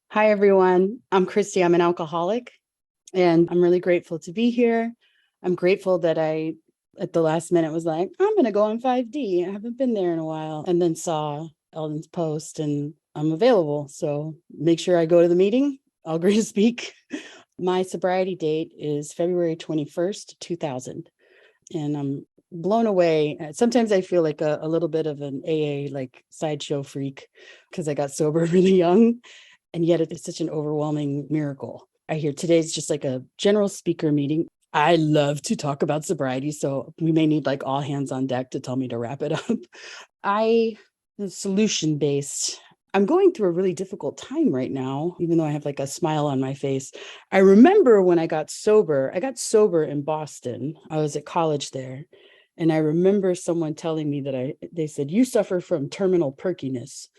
Hi, everyone. I'm Kristy. I'm an alcoholic, and I'm really grateful to be here. I'm grateful that I, at the last minute, was like, I'm going to go on 5D. I haven't been there in a while, and then saw Eldon's post, and I'm available. So make sure I go to the meeting. I'll agree to speak. My sobriety date is February 21st, 2000, and I'm blown away. Sometimes I feel like a little bit of an AA like sideshow freak because I got sober really young. And yet it's such an overwhelming miracle. I hear today's just like a general speaker meeting. I love to talk about sobriety, so we may need like all hands on deck to tell me to wrap it up. I solution based. I'm going through a really difficult time right now, even though I have like a smile on my face. I remember when I got sober in Boston. I was at college there. And I remember someone telling me that they said, you suffer from terminal perkiness.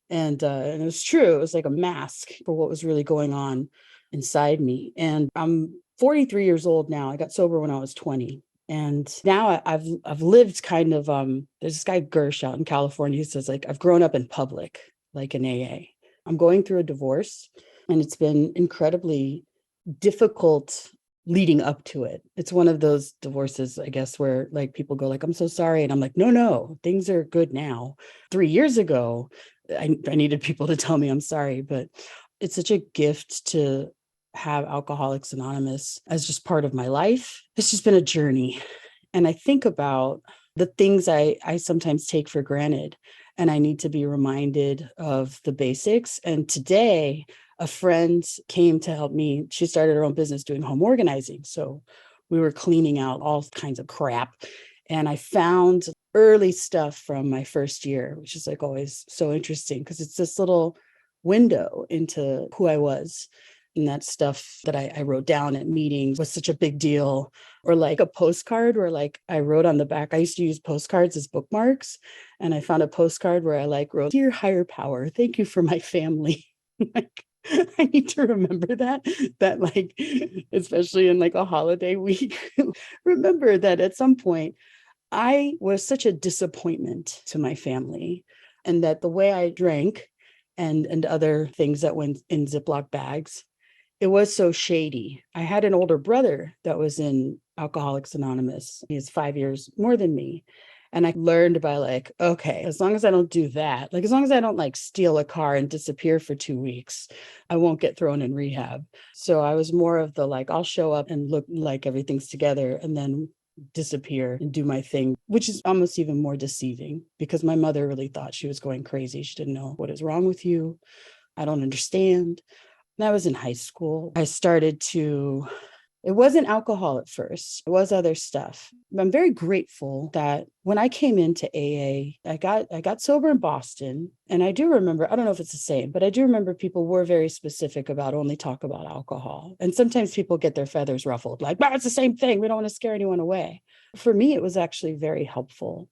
And it was true. It was like a mask for what was really going on inside me. And I'm 43 years old now. I got sober when I was 20. And now I've lived kind of there's this guy Gersh out in California who says, like, I've grown up in public, like an AA. I'm going through a divorce, and it's been incredibly difficult leading up to it. It's one of those divorces, I guess, where like people go like, I'm so sorry. And I'm like, no, things are good now. 3 years ago, I needed people to tell me I'm sorry, but it's such a gift to have Alcoholics Anonymous as just part of my life. It's just been a journey. And I think about the things I sometimes take for granted, and I need to be reminded of the basics. And today, a friend came to help me. She started her own business doing home organizing. So we were cleaning out all kinds of crap. And I found early stuff from my first year, which is like always so interesting because it's this little window into who I was. And that stuff that I wrote down at meetings was such a big deal. Or like a postcard where like I wrote on the back, I used to use postcards as bookmarks. And I found a postcard where I like wrote, "Dear higher power, thank you for my family." Like, I need to remember that like, especially in like a holiday week, remember that at some point I was such a disappointment to my family, and that the way I drank and other things that went in Ziploc bags, it was so shady. I had an older brother that was in Alcoholics Anonymous. He's 5 years more than me. And I learned by like, okay, as long as I don't do that, like as long as I don't like steal a car and disappear for 2 weeks, I won't get thrown in rehab. So I was more of the like, I'll show up and look like everything's together and then disappear and do my thing, which is almost even more deceiving because my mother really thought she was going crazy. She didn't know what is wrong with you. I don't understand. That was in high school. I started to, it wasn't alcohol at first. It was other stuff. I'm very grateful that when I came into AA, I got sober in Boston. And I do remember, I don't know if it's the same, but I do remember people were very specific about only talk about alcohol. And sometimes people get their feathers ruffled, like, it's the same thing. We don't want to scare anyone away. For me, it was actually very helpful.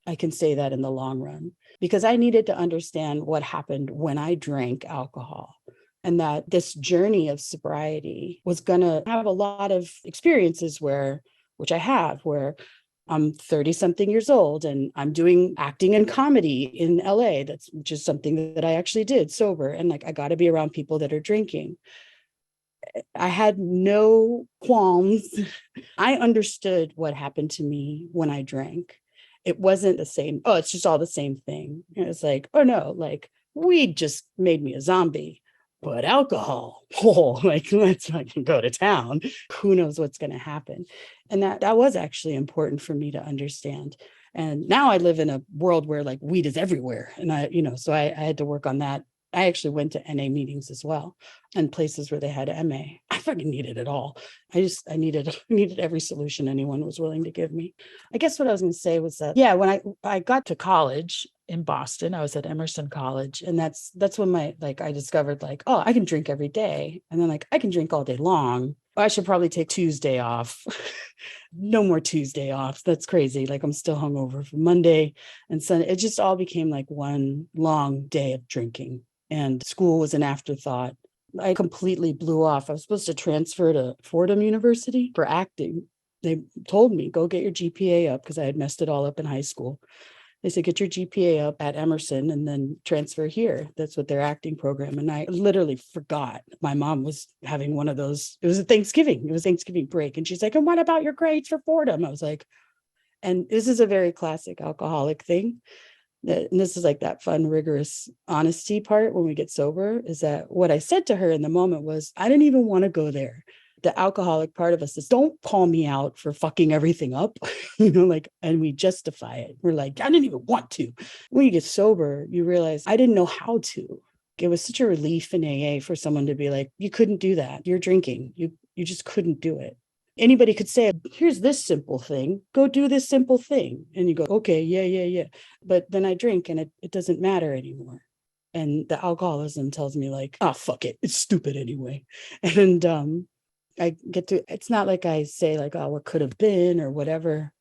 I can say that in the long run, because I needed to understand what happened when I drank alcohol, and that this journey of sobriety was going to have a lot of experiences which I have, where I'm 30 something years old and I'm doing acting and comedy in LA. Which is something that I actually did sober. And like, I got to be around people that are drinking. I had no qualms. I understood what happened to me when I drank. It wasn't the same. Oh, it's just all the same thing. And it's like, oh no, like weed just made me a zombie, but alcohol, oh, like let's fucking go to town. Who knows what's going to happen? And that was actually important for me to understand. And now I live in a world where like weed is everywhere. And so I had to work on that. I actually went to NA meetings as well, and places where they had MA. I fucking needed it all. I needed every solution anyone was willing to give me. I guess what I was going to say was that, yeah, when I got to college in Boston, I was at Emerson College, and that's when I discovered like, oh, I can drink every day, and then like I can drink all day long. I should probably take Tuesday off. No more Tuesday off. That's crazy. Like I'm still hungover from Monday and Sunday. It just all became like one long day of drinking, and school was an afterthought. I completely blew off. I was supposed to transfer to Fordham University for acting. They told me, go get your GPA up because I had messed it all up in high school. They said, get your GPA up at Emerson and then transfer here. That's what their acting program. And I literally forgot my mom was having one of those. It was Thanksgiving break. And she's like, and what about your grades for Fordham? I was like, and this is a very classic alcoholic thing. And this is like that fun, rigorous honesty part when we get sober, is that what I said to her in the moment was, I didn't even want to go there. The alcoholic part of us is, don't call me out for fucking everything up, and we justify it. We're like, I didn't even want to. When you get sober, you realize I didn't know how to. It was such a relief in AA for someone to be like, you couldn't do that. You're drinking. You just couldn't do it. Anybody could say, here's this simple thing, go do this simple thing. And you go, okay, yeah. But then I drink and it doesn't matter anymore. And the alcoholism tells me like, oh, fuck it. It's stupid anyway. And I get to, it's not like I say like, oh, what could have been or whatever.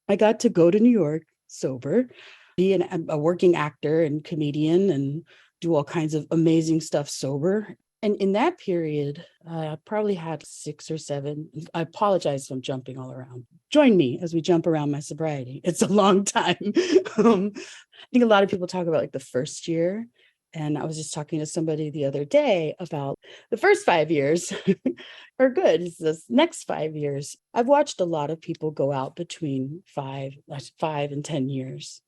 I got to go to New York sober, be a working actor and comedian and do all kinds of amazing stuff sober. And in that period, I probably had 6 or 7. I apologize if I'm jumping all around. Join me as we jump around my sobriety. It's a long time. I think a lot of people talk about like the first year. And I was just talking to somebody the other day about the first 5 years are good. It's this next 5 years. I've watched a lot of people go out between 5 and 10 years,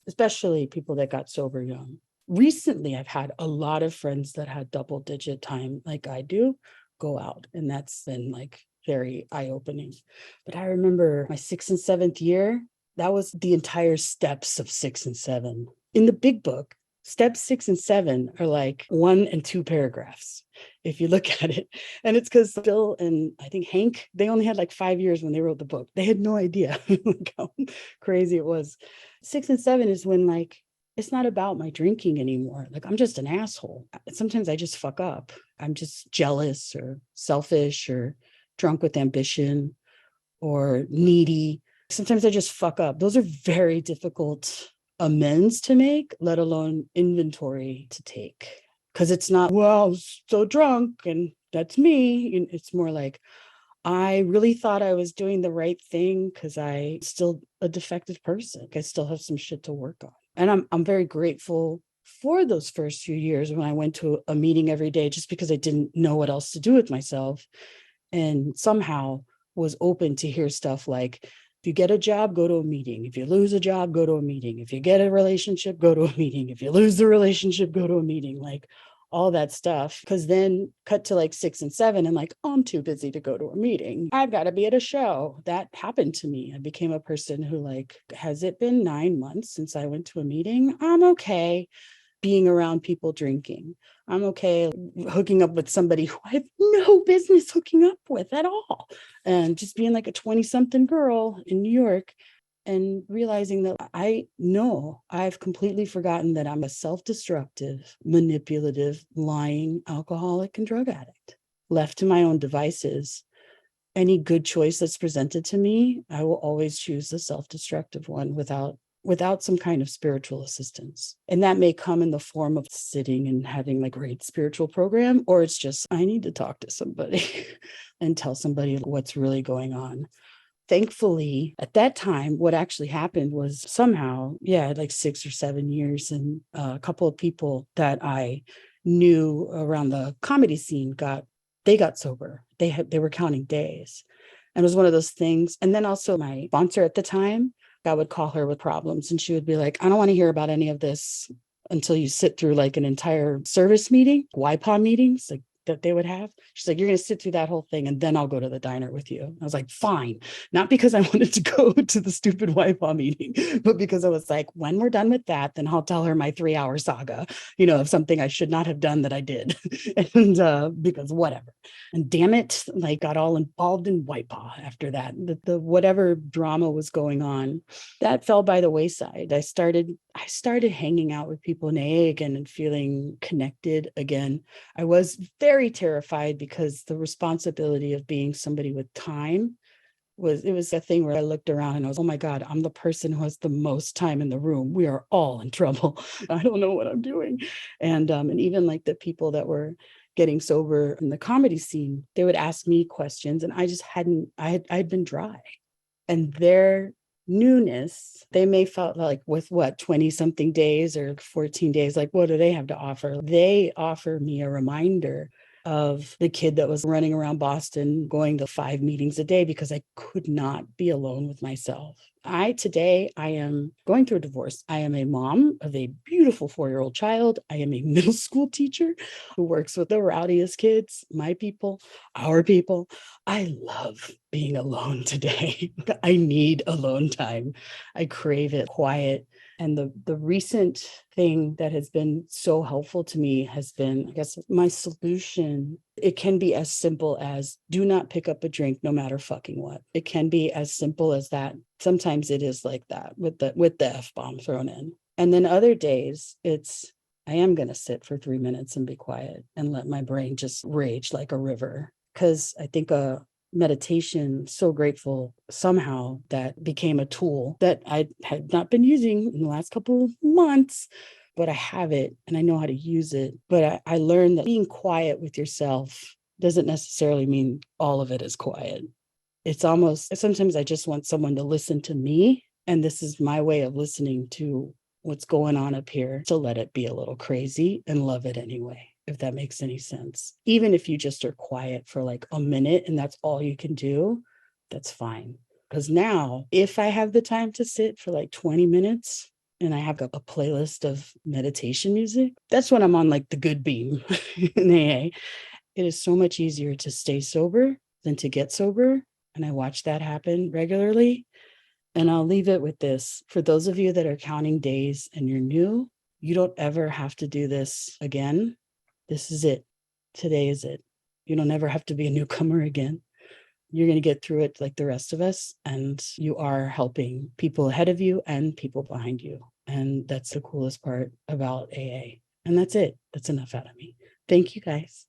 especially people that got sober young. Recently, I've had a lot of friends that had double-digit time like I do go out. And that's been like very eye-opening. But I remember my 6th and 7th year, that was the entire steps of 6 and 7. In the big book, steps 6 and 7 are like 1 and 2 paragraphs, if you look at it. And it's because Bill and I think Hank, they only had like 5 years when they wrote the book. They had no idea like how crazy it was. 6 and 7 is when like, it's not about my drinking anymore. Like, I'm just an asshole. Sometimes I just fuck up. I'm just jealous or selfish or drunk with ambition or needy. Sometimes I just fuck up. Those are very difficult amends to make, let alone inventory to take. Because it's not, well, I was so drunk and that's me. It's more like, I really thought I was doing the right thing because I'm still a defective person. I still have some shit to work on. And I'm very grateful for those first few years when I went to a meeting every day just because I didn't know what else to do with myself, and somehow was open to hear stuff like, if you get a job, go to a meeting. If you lose a job, go to a meeting. If you get a relationship, go to a meeting. If you lose the relationship, go to a meeting. Like all that stuff. Because then cut to like 6 and 7 and like, oh, I'm too busy to go to a meeting. I've got to be at a show. That happened to me. I became a person who like, has it been 9 months since I went to a meeting? I'm okay being around people drinking. I'm okay hooking up with somebody who I have no business hooking up with at all. And just being like a 20-something girl in New York and realizing that I know I've completely forgotten that I'm a self-destructive, manipulative, lying alcoholic and drug addict. Left to my own devices, any good choice that's presented to me, I will always choose the self-destructive one without some kind of spiritual assistance. And that may come in the form of sitting and having like a great spiritual program, or it's just, I need to talk to somebody and tell somebody what's really going on. Thankfully, at that time, what actually happened was somehow, like 6 or 7 years, and a couple of people that I knew around the comedy scene got sober. They were counting days. And it was one of those things. And then also my sponsor at the time, I would call her with problems and she would be like, I don't want to hear about any of this until you sit through like an entire service meeting, YPA meetings, like that they would have. She's like, you're going to sit through that whole thing and then I'll go to the diner with you. I was like, fine. Not because I wanted to go to the stupid YPA meeting, but because I was like, when we're done with that, then I'll tell her my 3-hour saga, of something I should not have done that I did. And because whatever. And damn it, like got all involved in YPA after that. The whatever drama was going on, that fell by the wayside. I started hanging out with people in AA again and feeling connected again. I was very terrified because the responsibility of being somebody with time it was a thing where I looked around and I was, oh my God, I'm the person who has the most time in the room. We are all in trouble. I don't know what I'm doing. And even like the people that were getting sober in the comedy scene, they would ask me questions and I just I'd been dry. And their newness. They may felt like with what, 20 something days or 14 days, like what do they have to offer? They offer me a reminder of the kid that was running around Boston going to 5 meetings a day because I could not be alone with myself. Today, I am going through a divorce. I am a mom of a beautiful 4-year-old child. I am a middle school teacher who works with the rowdiest kids, my people, our people. I love being alone today. I need alone time. I crave it, quiet. And the recent thing that has been so helpful to me has been, I guess, my solution. It can be as simple as do not pick up a drink no matter fucking what. It can be as simple as that. Sometimes it is like that with the F-bomb thrown in. And then other days I am going to sit for 3 minutes and be quiet and let my brain just rage like a river. Because I think meditation, so grateful somehow that became a tool that I had not been using in the last couple of months, but I have it and I know how to use it. But I learned that being quiet with yourself doesn't necessarily mean all of it is quiet. It's almost, sometimes I just want someone to listen to me. And this is my way of listening to what's going on up here, to let it be a little crazy and love it anyway, if that makes any sense. Even if you just are quiet for like a minute and that's all you can do, that's fine. Because now, if I have the time to sit for like 20 minutes and I have a playlist of meditation music, that's when I'm on like the good beam in AA. It is so much easier to stay sober than to get sober. And I watch that happen regularly. And I'll leave it with this. For those of you that are counting days and you're new, you don't ever have to do this again. This is it. Today is it. You don't ever have to be a newcomer again. You're going to get through it like the rest of us. And you are helping people ahead of you and people behind you. And that's the coolest part about AA. And that's it. That's enough out of me. Thank you, guys.